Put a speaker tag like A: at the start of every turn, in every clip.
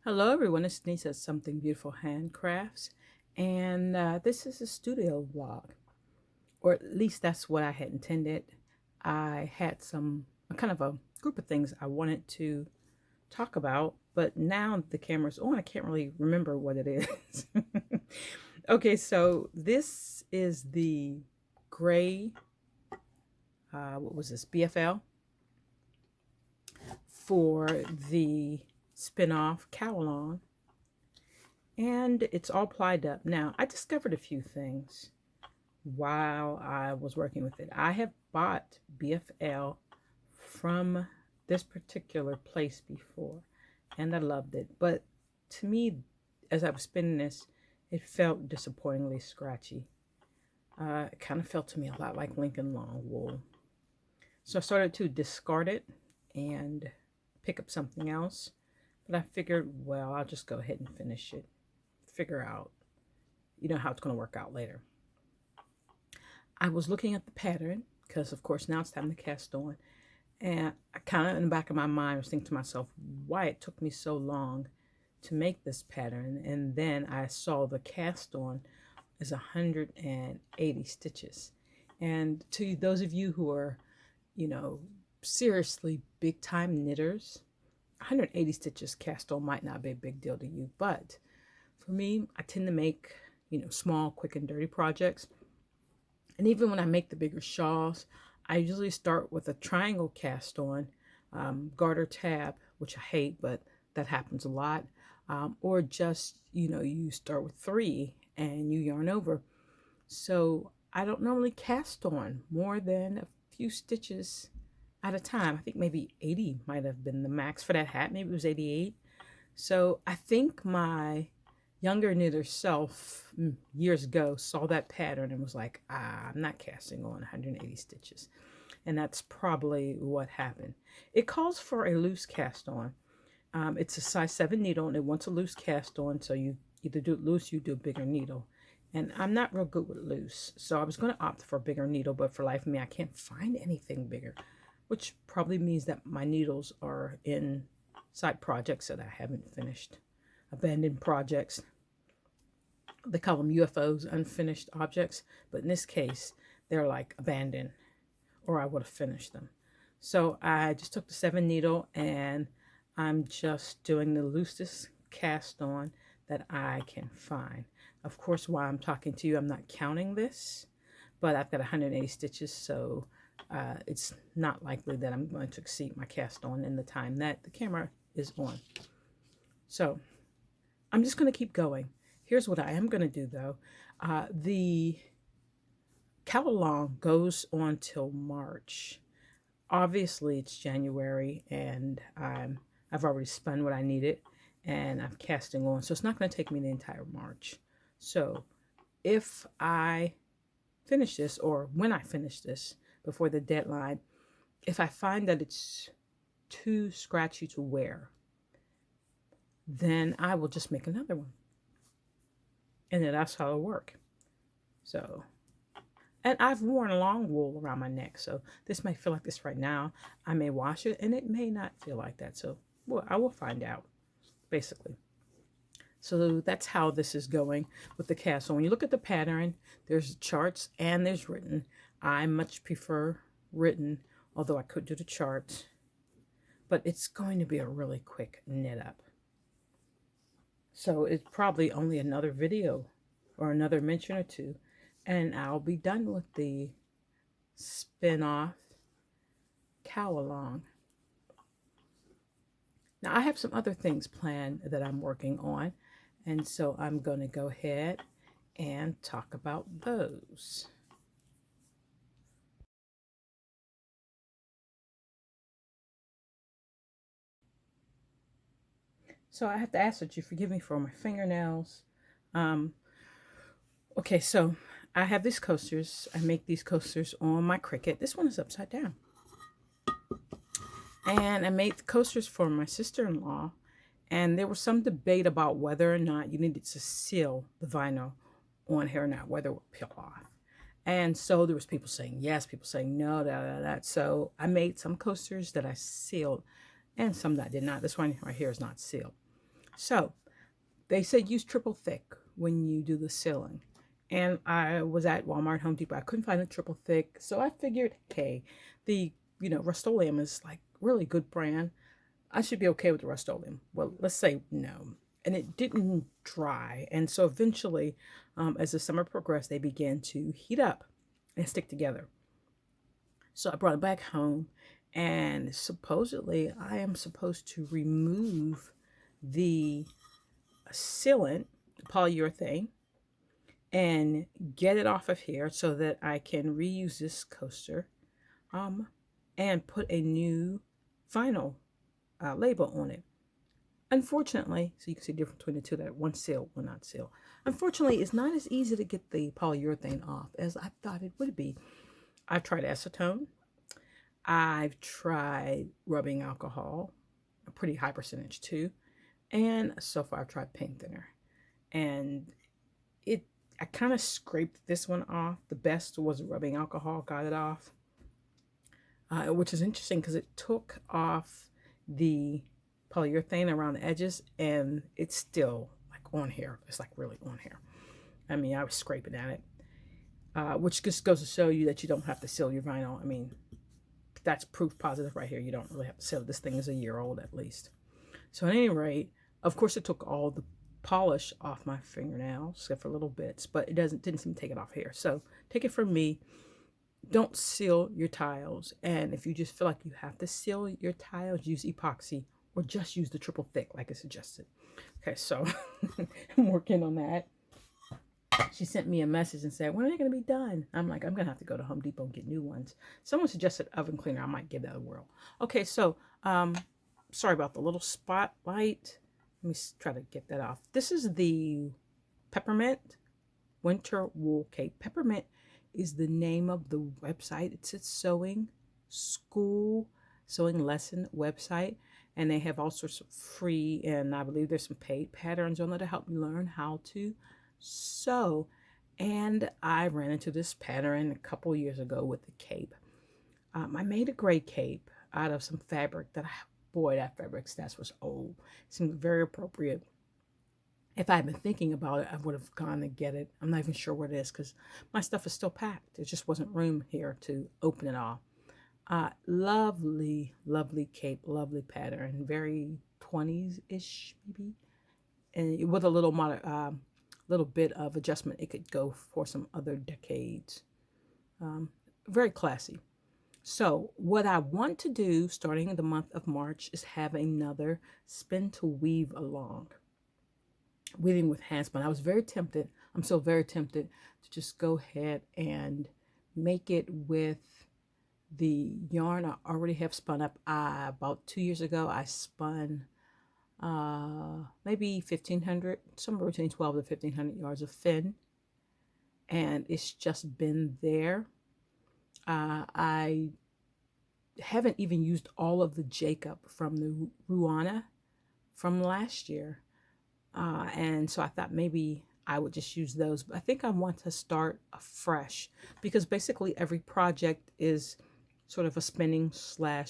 A: Hello everyone, it's Denise at Something Beautiful Handcrafts, and this is a studio vlog, or at least that's what I had intended. I had a kind of a group of things I wanted to talk about, but now the camera's on, I can't really remember what it is. Okay, so this is the gray, what was this, BFL for the spin-off Cowl Along. And it's all plied up. Now, I discovered a few things while I was working with it. I have bought BFL from this particular place before, and I loved it. But to me, as I was spinning this, it felt disappointingly scratchy. It kind of felt to me a lot like Lincoln Long wool. So I started to discard it and pick up something else. But I figured, well, I'll just go ahead and finish it. Figure out, how it's going to work out later. I was looking at the pattern because, of course, now it's time to cast on. And I kind of, in the back of my mind, was thinking to myself, why it took me so long to make this pattern. And then I saw the cast on is 180 stitches. And to those of you who are, seriously big time knitters, 180 stitches cast on might not be a big deal to you, but for me, I tend to make, small, quick, and dirty projects. And even when I make the bigger shawls, I usually start with a triangle cast on, garter tab, which I hate, but that happens a lot. Or just, you start with 3 and you yarn over. So I don't normally cast on more than a few stitches at a time. I think maybe 80 might have been the max for that hat. Maybe it was 88. So I think my younger knitter self years ago saw that pattern and was like, I'm not casting on 180 stitches. And that's probably what happened. It calls for a loose cast on. It's a size 7 needle and it wants a loose cast on. So you either do it loose, you do a bigger needle. And I'm not real good with loose. So I was going to opt for a bigger needle, but for life of me, I can't find anything bigger, which probably means that my needles are in side projects that I haven't finished. Abandoned projects. They call them UFOs, unfinished objects, but in this case, they're like abandoned, or I would have finished them. So I just took the 7 needle and I'm just doing the loosest cast on that I can find. Of course, while I'm talking to you, I'm not counting this, but I've got 180 stitches, so it's not likely that I'm going to exceed my cast on in the time that the camera is on. So I'm just going to keep going. Here's what I am going to do, though. The Cowl Along goes on till March. Obviously, it's January, and I've already spun what I needed, and I'm casting on. So it's not going to take me the entire March. So if I finish this, or when I finish this before the deadline, if I find that it's too scratchy to wear, then I will just make another one. And then that's how it'll work. So, and I've worn long wool around my neck, so this may feel like this right now. I may wash it, and it may not feel like that. So, well, I will find out, basically. So that's how this is going with the cast. So when you look at the pattern, there's charts and there's written. I much prefer written, although I could do the charts. But it's going to be a really quick knit up. So it's probably only another video or another mention or two, and I'll be done with the spin-off Cowl Along. Now I have some other things planned that I'm working on, and so I'm going to go ahead and talk about those. So I have to ask that you forgive me for my fingernails. Okay, so I have these coasters. I make these coasters on my Cricut. This one is upside down. And I made the coasters for my sister-in-law. And there was some debate about whether or not you needed to seal the vinyl on here or not, whether it would peel off. And so there was people saying yes, people saying no, that. So I made some coasters that I sealed and some that I did not. This one right here is not sealed. So they said use triple thick when you do the sealing. And I was at Walmart, Home Depot. I couldn't find a triple thick. So I figured, hey, the, Rust-Oleum is like really good brand. I should be okay with the Rust-Oleum. Well, let's say no. And it didn't dry. And so eventually, as the summer progressed, they began to heat up and stick together. So I brought it back home, and supposedly I am supposed to remove the sealant, polyurethane, and get it off of here so that I can reuse this coaster and put a new vinyl label on it. Unfortunately, so you can see the difference between the two, that one seal will not seal. Unfortunately, it's not as easy to get the polyurethane off as I thought it would be. I've tried acetone. I've tried rubbing alcohol, a pretty high percentage too. And so far I've tried paint thinner. And I kind of scraped this one off. The best was rubbing alcohol, got it off. Which is interesting because it took off the polyurethane around the edges, and it's still like on here. It's like really on here. I mean, I was scraping at it, which just goes to show you that you don't have to seal your vinyl. I mean, that's proof positive right here. You don't really have to seal. This thing is a year old at least. So at any rate, of course, it took all the polish off my fingernails, except for little bits, but it didn't seem to take it off here. So take it from me, don't seal your tiles. And if you just feel like you have to seal your tiles, use epoxy or just use the triple thick like I suggested. Okay, so I'm working on that. She sent me a message and said, when are they going to be done? I'm like, I'm going to have to go to Home Depot and get new ones. Someone suggested oven cleaner. I might give that a whirl. Okay, so sorry about the little spotlight. Let me try to get that off. This is the Peppermint Winter Wool Cape. Peppermint is the name of the website. It's a sewing school, sewing lesson website. And they have all sorts of free, and I believe there's some paid patterns on there to help you learn how to sew. And I ran into this pattern a couple years ago with the cape. I made a gray cape out of some fabric boy, that fabric stats was old. It seemed very appropriate. If I had been thinking about it, I would have gone to get it. I'm not even sure where it is because my stuff is still packed. There just wasn't room here to open it all. Lovely, lovely cape, lovely pattern, very 20s-ish maybe. And with a little bit of adjustment, it could go for some other decades. Very classy. So what I want to do starting in the month of March is have another spin to weave along. Weaving with handspun. I was very tempted. I'm still very tempted to just go ahead and make it with the yarn I already have spun up. About 2 years ago, I spun maybe 1,500, somewhere between 12 to 1,500 yards of fin. And it's just been there. I haven't even used all of the Jacob from the Ruana from last year. And so I thought maybe I would just use those. But I think I want to start afresh because basically every project is sort of a spinning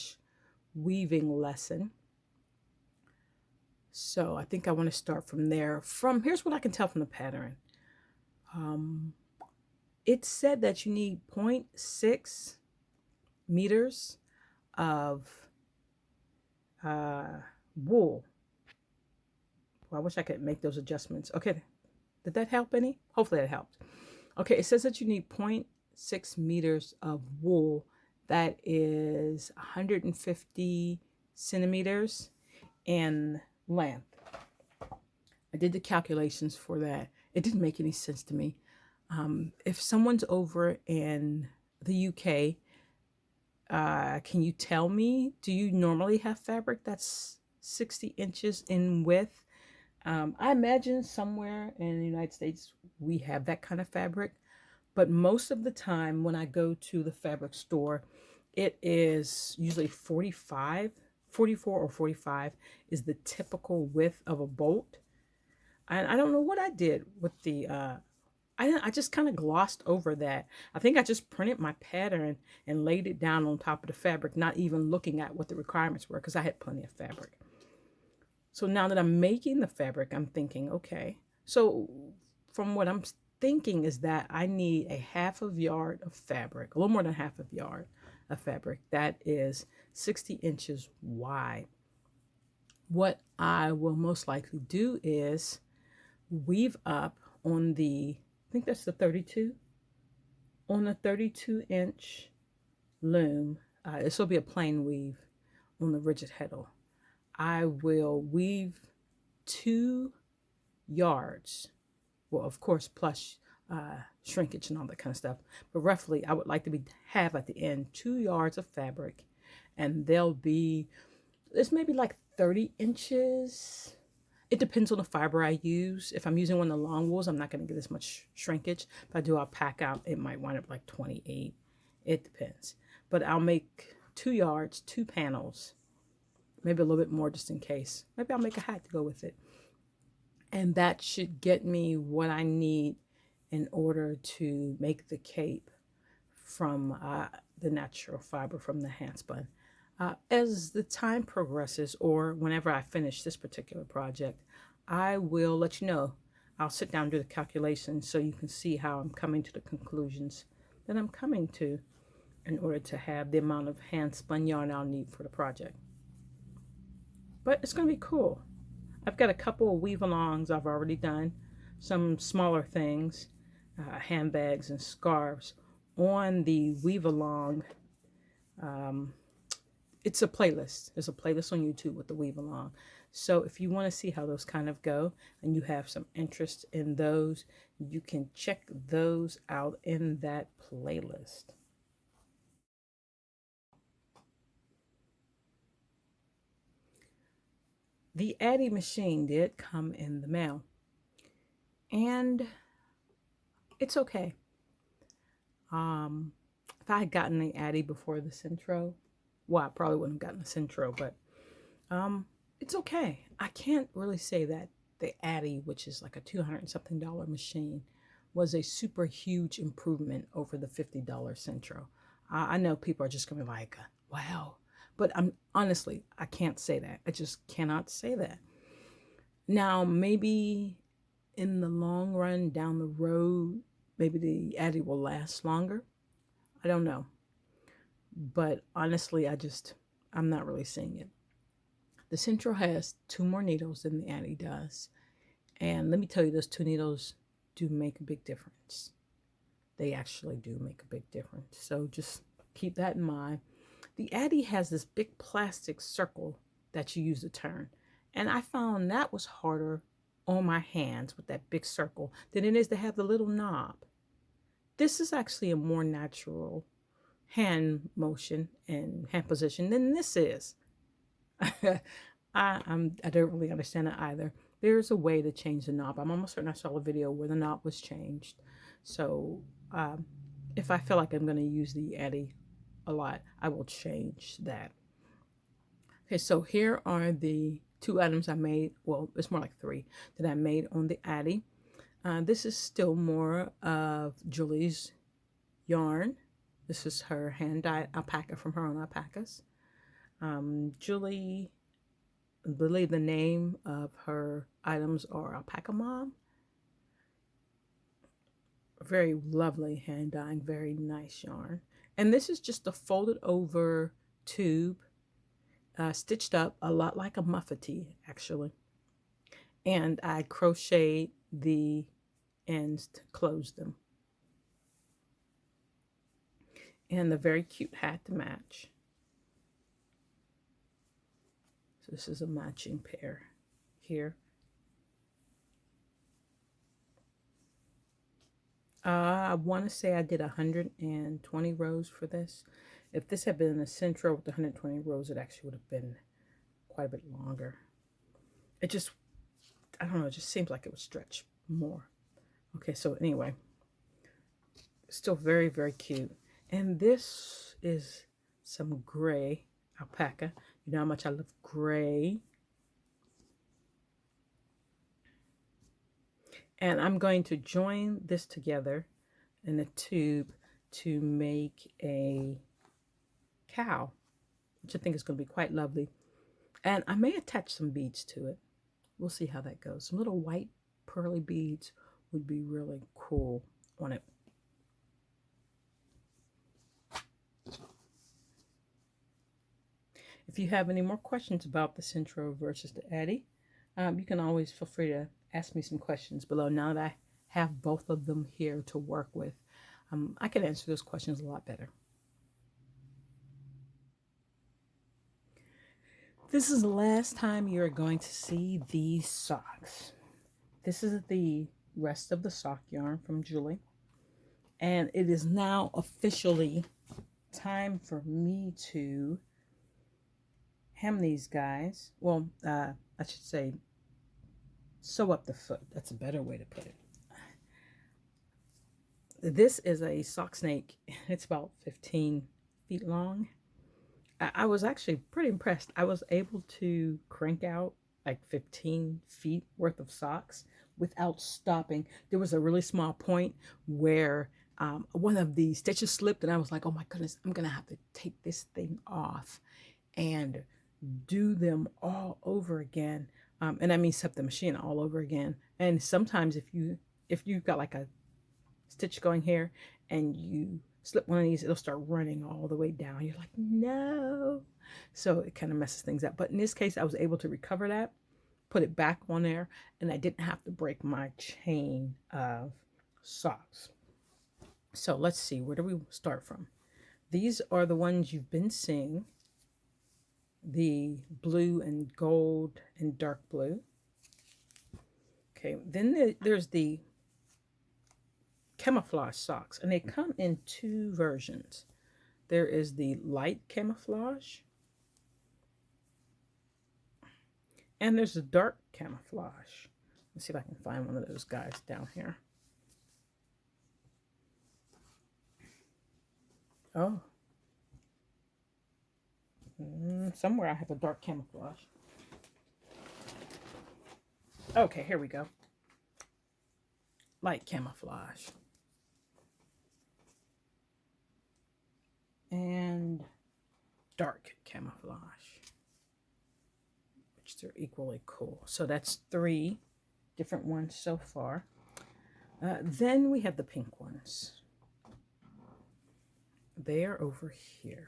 A: / weaving lesson. So I think I want to start from there. Here's what I can tell from the pattern. It said that you need 0.6 meters of wool. Well, I wish I could make those adjustments. Okay, did that help any? Hopefully that helped. Okay, it says that you need 0.6 meters of wool. That is 150 centimeters in length. I did the calculations for that. It didn't make any sense to me. If someone's over in the UK, can you tell me, do you normally have fabric that's 60 inches in width? I imagine somewhere in the United States we have that kind of fabric, but most of the time when I go to the fabric store, it is usually 44 or 45 is the typical width of a bolt. And I don't know what I did with the I just kind of glossed over that. I think I just printed my pattern and laid it down on top of the fabric, not even looking at what the requirements were because I had plenty of fabric. So now that I'm making the fabric, I'm thinking, okay, so from what I'm thinking is that I need a half of yard of fabric, a little more than half of yard of fabric that is 60 inches wide. What I will most likely do is weave up on I think that's the 32, on the 32-inch loom. This will be a plain weave on the rigid heddle. I will weave 2 yards, well, of course, plus shrinkage and all that kind of stuff. But roughly, I would like to have at the end 2 yards of fabric, and they'll be, it's maybe like 30 inches. It depends on the fiber I use. If I'm using one of the long wools, I'm not going to get as much shrinkage. If I do alpaca, it might wind up like 28. It depends. But I'll make 2 yards, 2 panels, maybe a little bit more just in case. Maybe I'll make a hat to go with it. And that should get me what I need in order to make the cape from the natural fiber from the handspun. As the time progresses, or whenever I finish this particular project, I will let you know. I'll sit down and do the calculations so you can see how I'm coming to the conclusions that I'm coming to in order to have the amount of handspun yarn I'll need for the project. But it's going to be cool. I've got a couple of weave-alongs I've already done, some smaller things, handbags and scarves on the weave-along. It's a playlist. There's a playlist on YouTube with the weave-along. So if you want to see how those kind of go and you have some interest in those, you can check those out in that playlist. The Addy machine did come in the mail, and it's okay. If I had gotten the Addy before this intro, well, I probably wouldn't have gotten this intro, but it's okay. I can't really say that the Addy, which is like a $200-something machine, was a super huge improvement over the $50 Centro. I know people are just gonna be like, wow. But honestly, I can't say that. I just cannot say that. Now, maybe in the long run, down the road, maybe the Addy will last longer. I don't know. But honestly, I'm not really seeing it. The Central has 2 more needles than the Addy does. And let me tell you, those 2 needles do make a big difference. They actually do make a big difference. So just keep that in mind. The Addy has this big plastic circle that you use to turn. And I found that was harder on my hands with that big circle than it is to have the little knob. This is actually a more natural hand motion and hand position than this is. I don't really understand it either. There's a way to change the knob. I'm almost certain I saw a video where the knob was changed. So if I feel like I'm going to use the Addy a lot, I will change that. Okay, so here are the 2 items I made. Well, it's more like 3 that I made on the Addy. This is still more of Julie's yarn. This is her hand-dyed alpaca from her own alpacas. Julie, I believe the name of her items are Alpaca Mom. Very lovely hand dyeing, very nice yarn. And this is just a folded over tube, stitched up a lot like a muffety, actually. And I crocheted the ends to close them. And the very cute hat to match. So this is a matching pair here. I want to say I did 120 rows for this. If this had been in a Centro with 120 rows, it actually would have been quite a bit longer. It just, I don't know, it just seems like it would stretch more. Okay, so anyway, still very, very cute. And this is some gray alpaca. You know how much I love gray. And I'm going to join this together in a tube to make a cowl, which I think is going to be quite lovely. And I may attach some beads to it. We'll see how that goes. Some little white pearly beads would be really cool on it. If you have any more questions about the Centro versus the Addy, you can always feel free to ask me some questions below. Now that I have both of them here to work with, I can answer those questions a lot better. This is the last time you're going to see these socks. This is the rest of the sock yarn from Julie. And it is now officially time for me to hem these guys. Well, I should say sew up the foot. That's a better way to put it. This is a sock snake. It's about 15 feet long. I was actually pretty impressed. I was able to crank out like 15 feet worth of socks without stopping. There was a really small point where one of the stitches slipped, and I was like, oh my goodness, I'm gonna have to take this thing off and do them all over again. And I mean set the machine all over again. And sometimes if you've got like a stitch going here and you slip one of these, it'll start running all the way down. You're like, no. So it kind of messes things up. But in this case, I was able to recover that, put it back on there, and I didn't have to break my chain of socks. So let's see, where do we start from? These are the ones you've been seeing. The blue and gold and dark blue. Okay, then there's the camouflage socks, and they come in two versions. There is the light camouflage, and there's the dark camouflage. Let's see if I can find one of those guys down here. Oh, somewhere I have a dark camouflage. Okay, here we go. Light camouflage. And dark camouflage, which they're equally cool. So that's 3 different ones so far. Then we have the pink ones. They are over here.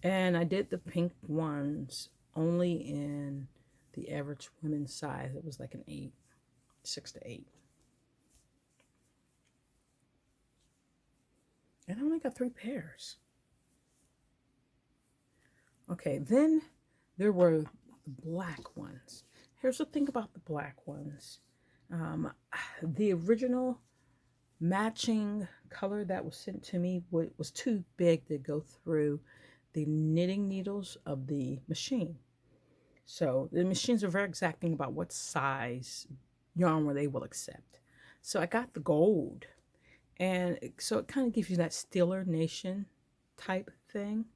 A: And I did the pink ones only in the average women's size. It was like an 8, 6 to 8. And I only got 3 pairs. Okay, then there were the black ones. Here's the thing about the black ones. The original matching color that was sent to me was too big to go through the knitting needles of the machine. So the machines are very exacting about what size yarn they will accept. So I got the gold. And so it kind of gives you that Steeler Nation type thing,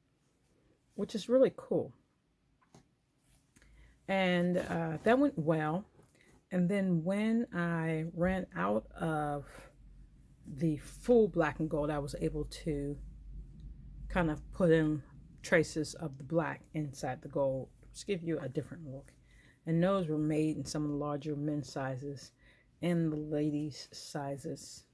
A: which is really cool. And that went well. And then when I ran out of the full black and gold, I was able to kind of put in traces of the black inside the gold, which give you a different look. And those were made in some of the larger men's sizes and the ladies' sizes.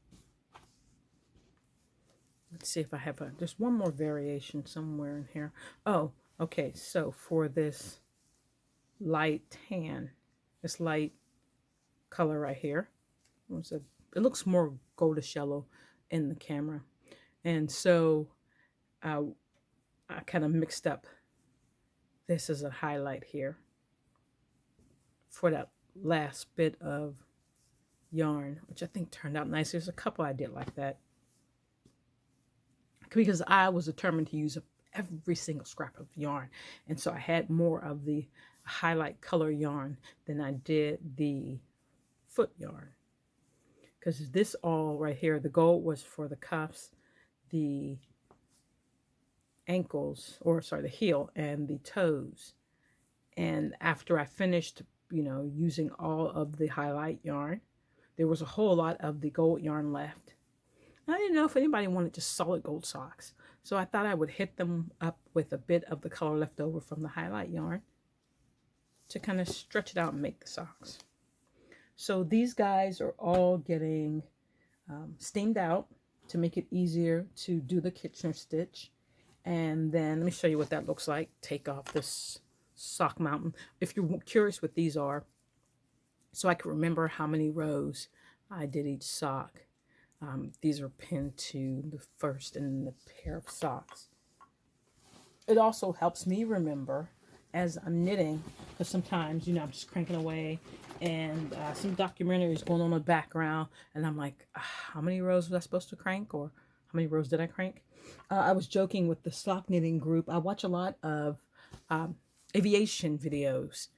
A: Let's see if I have there's one more variation somewhere in here. Oh, okay. So for this light tan, this light color right here, it looks more goldish yellow in the camera. And so I kind of mixed up this as a highlight here for that last bit of yarn, which I think turned out nice. There's a couple I did like that, because I was determined to use every single scrap of yarn. And so I had more of the highlight color yarn than I did the foot yarn. Because this all right here, the gold was for the cuffs, the ankles, or sorry, the heel and the toes. And after I finished, using all of the highlight yarn, there was a whole lot of the gold yarn left. I didn't know if anybody wanted just solid gold socks. So I thought I would hit them up with a bit of the color left over from the highlight yarn to kind of stretch it out and make the socks. So these guys are all getting steamed out to make it easier to do the Kitchener stitch. And then let me show you what that looks like. Take off this sock mountain. If you're curious what these are, so I can remember how many rows I did each sock. These are pinned to the first in the pair of socks. It also helps me remember as I'm knitting, because sometimes, you know, I'm just cranking away and some documentary is going on in the background and I'm like, how many rows was I supposed to crank, or how many rows did I crank? I was joking with the sock knitting group. I watch a lot of aviation videos,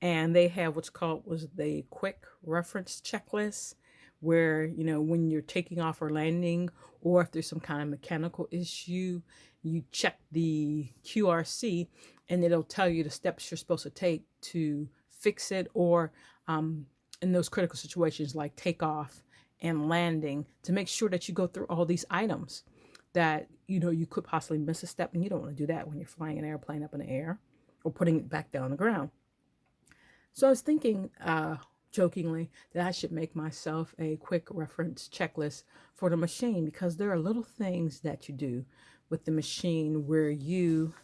A: and they have what's called the quick reference checklist, where, you know, when you're taking off or landing, or if there's some kind of mechanical issue, you check the QRC and it'll tell you the steps you're supposed to take to fix it, or in those critical situations like takeoff and landing, to make sure that you go through all these items that, you know, you could possibly miss a step, and you don't want to do that when you're flying an airplane up in the air or putting it back down on the ground. So I was thinking, jokingly, that I should make myself a quick reference checklist for the machine, because there are little things that you do with the machine where you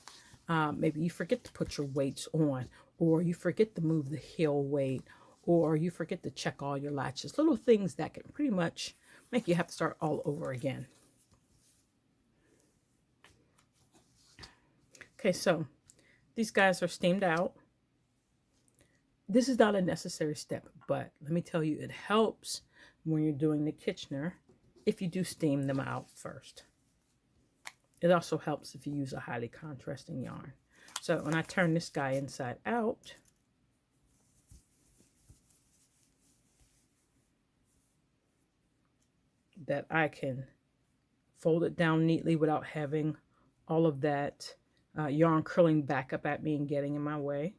A: maybe you forget to put your weights on, or you forget to move the heel weight, or you forget to check all your latches. Little things that can pretty much make you have to start all over again. Okay, so these guys are steamed out. This is not a necessary step, but let me tell you, it helps when you're doing the Kitchener if you do steam them out first. It also helps if you use a highly contrasting yarn. So when I turn this guy inside out, that I can fold it down neatly without having all of that yarn curling back up at me and getting in my way.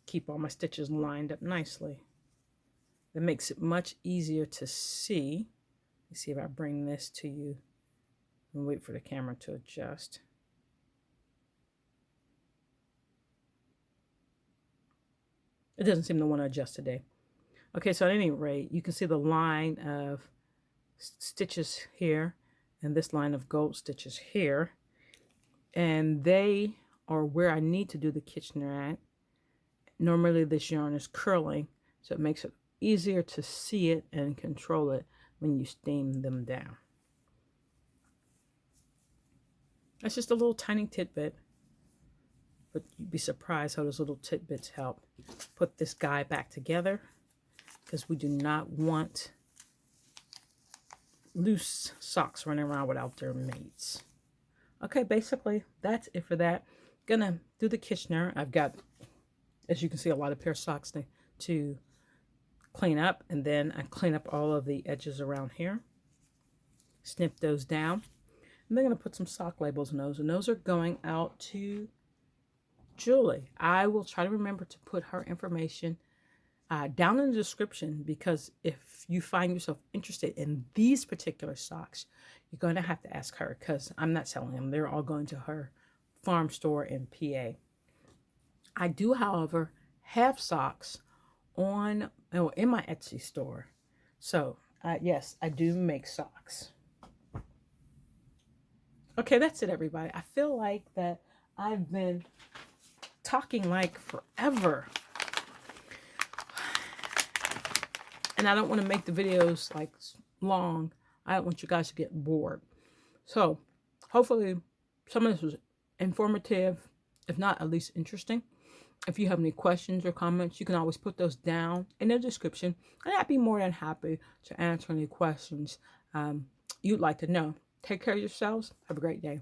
A: Keep all my stitches lined up nicely. That makes it much easier to see. Let's see if I bring this to you and wait for the camera to adjust. It doesn't seem to want to adjust today. Okay, so at any rate, you can see the line of stitches here and this line of gold stitches here. And they are where I need to do the Kitchener at. Normally this yarn is curling, so it makes it easier to see it and control it when you steam them down. That's just a little tiny tidbit, but you'd be surprised how those little tidbits help. Put this guy back together, because we do not want loose socks running around without their mates. Okay, basically that's it for that. Gonna do the Kitchener. I've got, as you can see, a lot of pair of socks to clean up, and then I clean up all of the edges around here, snip those down, and then I'm going to put some sock labels in those, and those are going out to Julie. I will try to remember to put her information down in the description, because if you find yourself interested in these particular socks, you're going to have to ask her, because I'm not selling them. They're all going to her farm store in PA. I do, however, have socks in my Etsy store. So, yes, I do make socks. Okay, that's it, everybody. I feel like that I've been talking like forever. And I don't want to make the videos like long. I don't want you guys to get bored. So, hopefully, some of this was informative, if not at least interesting. If you have any questions or comments, you can always put those down in the description, and I'd be more than happy to answer any questions you'd like to know. Take care of yourselves. Have a great day.